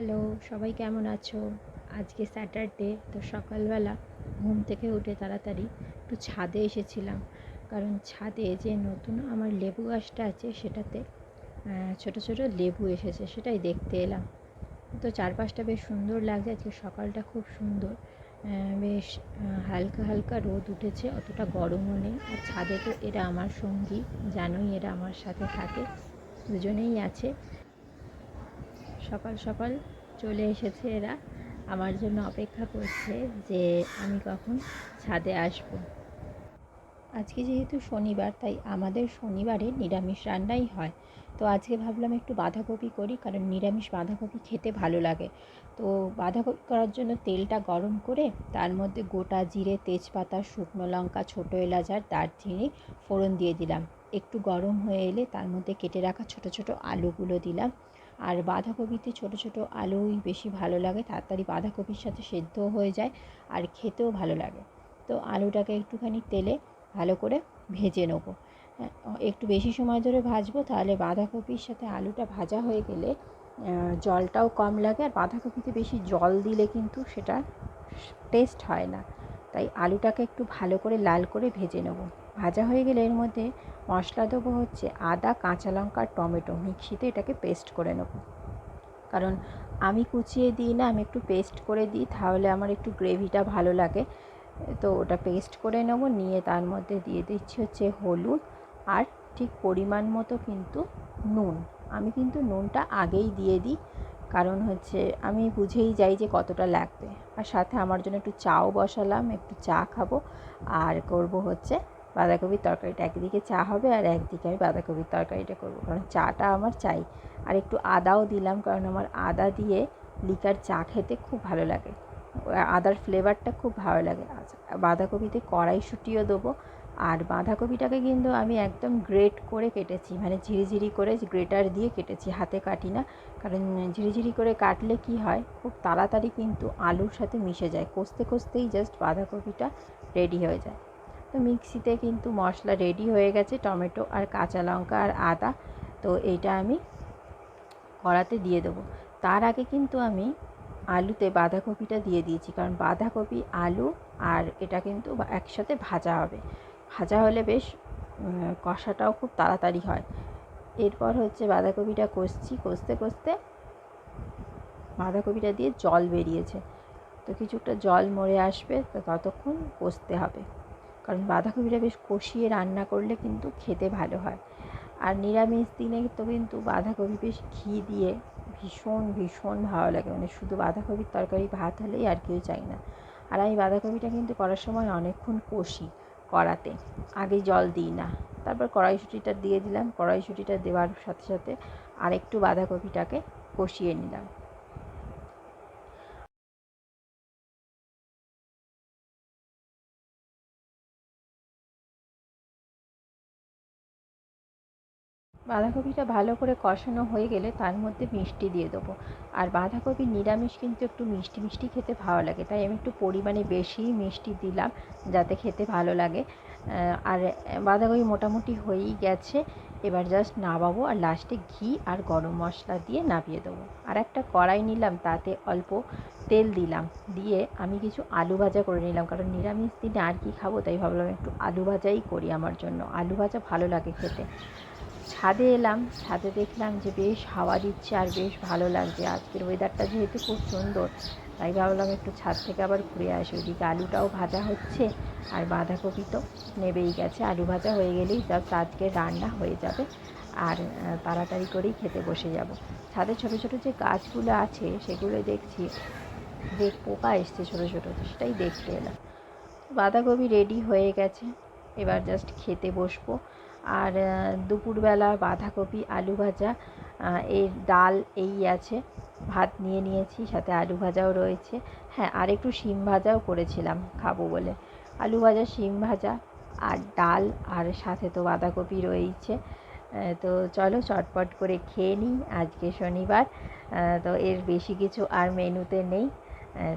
Hello, সবাই কেমন আছো? আজকে স্যাটারডে, তো সকালবেলা ঘুম থেকে উঠে তাড়াতাড়ি একটু ছাদে এসেছিলাম। কারণ ছাদে যে নতুন আমার লেবু গাছটা আছে সেটাতে ছোট ছোট লেবু এসেছে, সেটাই দেখতে এলাম। তো চারপাশটা বেশ সুন্দর লাগছে, আজকে সকালটা খুব সুন্দর। বেশ হালকা হালকা রোদ উঠেছে, অতটা গরমও নেই। আর ছাদে তো এরা আমার সঙ্গী, জানোই এরা আমার সাথে থাকে, দুজনেই আছে। সকাল সকাল চলে এসেছে এরা, আমার জন্য অপেক্ষা করছে যে আমি কখন ছাদে আসব। আজকে যেহেতু শনিবার, তাই আমাদের শনিবারে নিরামিষ রান্নাই হয়। তো আজকে ভাবলাম একটু বাঁধাকপি করি, কারণ নিরামিষ বাঁধাকপি খেতে ভালো লাগে। তো বাঁধাকপি করার জন্য তেলটা গরম করে তার মধ্যে গোটা জিরে, তেজপাতা, শুকনো লঙ্কা, ছোটো এলাচ আর দারচিনি ফোড়ন দিয়ে দিলাম। একটু গরম হয়ে এলে তার মধ্যে কেটে রাখা ছোট ছোট আলুগুলো দিলাম। আর বাঁধাকপিতে ছোট ছোট আলুই বেশি ভালো লাগে, তাড়াতাড়ি বাঁধাকপির সাথে সেদ্ধও হয়ে যায় আর খেতেও ভালো লাগে। তো আলুটাকে একটুখানি তেলে ভালো করে ভেজে নেব। একটু বেশি সময় ধরে ভাজবো, তাহলে বাঁধাকপির সাথে আলুটা ভাজা হয়ে গেলে জলটাও কম লাগে। আর বাঁধাকপিতে বেশি জল দিলে কিন্তু সেটা টেস্ট হয় না। তাই আলুটাকে একটু ভালো করে লাল করে ভেজে নেব। ভাজা হয়ে গেলে এর মধ্যে মশলা দেবো হচ্ছে আদা, কাঁচা লঙ্কা, টমেটো, মিক্সিতে এটাকে পেস্ট করে নেব। কারণ আমি কুচিয়ে দিই না, আমি একটু পেস্ট করে দিই, তাহলে আমার একটু গ্রেভিটা ভালো লাগে। তো ওটা পেস্ট করে নেব, নিয়ে তার মধ্যে দিয়ে দিচ্ছি হচ্ছে হলুদ আর ঠিক পরিমাণ মতো কিন্তু নুন। আমি কিন্তু নুনটা আগেই দিয়ে দিই, কারণ হচ্ছে আমি বুঝেই যাই যে কতটা লাগবে। আর সাথে আমার জন্য একটু চাও বসালাম, একটু চা খাবো। আর করব হচ্ছে বাঁধাকপির তরকারিটা, একদিকে চা হবে আর একদিকে আমি বাঁধাকপির তরকারিটা করবো, কারণ চাটা আমার চাই। আর একটু আদাও দিলাম, কারণ আমার আদা দিয়ে লিকার চা খেতে খুব ভালো লাগে, আদার ফ্লেভারটা খুব ভালো লাগে। আচ্ছা, বাঁধাকপিতে কড়াইশুঁটিও দেবো। আর বাঁধাকপিটাকে কিন্তু আমি একদম গ্রেট করে কেটেছি, মানে ঝিরিঝিরি করে গ্রেটার দিয়ে কেটেছি, হাতে কাটি না। কারণ ঝিরিঝিরি করে কাটলে কি হয়, খুব তাড়াতাড়ি কিন্তু আলুর সাথে মিশে যায়, কষতে কষতেই জাস্ট বাঁধাকপিটা রেডি হয়ে যায়। তো মিক্সিতে কিন্তু মশলা রেডি হয়ে গেছে, টমেটো আর কাঁচা লঙ্কা আর আদা। তো এইটা আমি কড়াতে দিয়ে দেবো। তার আগে কিন্তু আমি আলুতে বাঁধাকপিটা দিয়ে দিয়েছি, কারণ বাঁধাকপি, আলু আর এটা কিন্তু একসাথে ভাজা হবে। ভাজা হলে বেশ কষাটাও খুব তাড়াতাড়ি হয়। এরপর হচ্ছে বাঁধাকপিটা কষছি, কষতে কষতে বাঁধাকপিটা দিয়ে জল বেরিয়েছে। তো কিছুটা জল মরে আসবে, তো ততক্ষণ কষতে হবে। কারণ বাঁধাকপিটা বেশ কষিয়ে রান্না করলে কিন্তু খেতে ভালো হয়। আর নিরামিষ দিনে তো কিন্তু বাঁধাকপি বেশ ঘি দিয়ে ভীষণ ভীষণ ভালো লাগে, মানে শুধু বাঁধাকপির তরকারি ভাত হলেই আর কেউ চাই না। আর আমি বাঁধাকপিটা কিন্তু করার সময় অনেকক্ষণ কষি কড়াতে, আগে জল দিই না। তারপর কড়াইশুঁটিটা দিয়ে দিলাম, কড়াইশুঁটিটা দেওয়ার সাথে সাথে আরেকটু বাঁধাকপিটাকে কষিয়ে নিলাম। বাঁধাকপিটা ভালো করে কষানো হয়ে গেলে তার মধ্যে মিষ্টি দিয়ে দেবো। আর বাঁধাকপি নিরামিষ কিন্তু একটু মিষ্টি মিষ্টি খেতে ভালো লাগে, তাই আমি একটু পরিমাণে বেশিই মিষ্টি দিলাম, যাতে খেতে ভালো লাগে। আর বাঁধাকপি মোটামুটি হয়েই গেছে, এবার জাস্ট নামাবো আর লাস্টে ঘি আর গরম মশলা দিয়ে নামিয়ে দেবো। আর একটা কড়াই নিলাম, তাতে অল্প তেল দিলাম, দিয়ে আমি কিছু আলু ভাজা করে নিলাম, কারণ নিরামিষ দিনে আর কি খাবো, তাই ভাবলাম একটু আলু ভাজাই করি, আমার জন্য আলু ভাজা ভালো লাগে খেতে। ছাদে এলাম, ছাদে দেখলাম যে বেশ হাওয়া দিচ্ছে আর বেশ ভালো লাগছে, আজকের ওয়েদারটা যেহেতু খুব সুন্দর, তাই ভাবলাম একটু ছাদ থেকে আবার ঘুরে আসি। ওইদিকে আলুটাও ভাজা হচ্ছে আর বাঁধাকপি তো নেবেই গেছে, আলু ভাজা হয়ে গেলেই জাস্ট আজকে রান্না হয়ে যাবে। আর তাড়াতাড়ি করেই খেতে বসে যাব। ছাদে ছোটো ছোটো যে গাছগুলো আছে সেগুলো দেখছি যে পোকা এসছে ছোটো ছোটো, তো সেটাই দেখতে এলাম। বাঁধাকপি রেডি হয়ে গেছে, এবার জাস্ট খেতে বসবো। আর দুপুরবেলা বাঁধাকপি, আলু ভাজা, এর ডাল এই আছে। ভাত নিয়ে নিয়েছি, সাথে আলু ভাজাও রয়েছে। হ্যাঁ, আর একটু শিম ভাজাও করেছিলাম খাবো বলে। আলু ভাজা, শিম ভাজা আর ডাল, আর সাথে তো বাঁধাকপি রয়েছে। তো চলো চটপট করে খেয়ে নিই, আজকে শনিবার। তো এর বেশি কিছু আর মেনুতে নেই।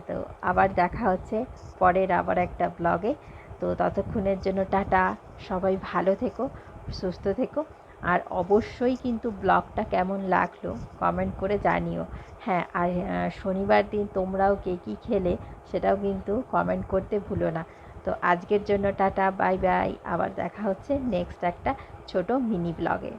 তো আবার দেখা হচ্ছে পরের আবার একটা ব্লগে। তো ততক্ষণের জন্য টাটা, সবাই ভালো থেকো, সুস্থ থেকো। আর অবশ্যই কিন্তু ব্লগটা কেমন লাগলো কমেন্ট করে জানিও। হ্যাঁ, আর শনিবার দিন তোমরাও কে কী খেলে সেটাও কিন্তু কমেন্ট করতে ভুলো না। তো আজকের জন্য টাটা, বাই বাই। আবার দেখা হচ্ছে নেক্সট একটা ছোট মিনি ব্লগে।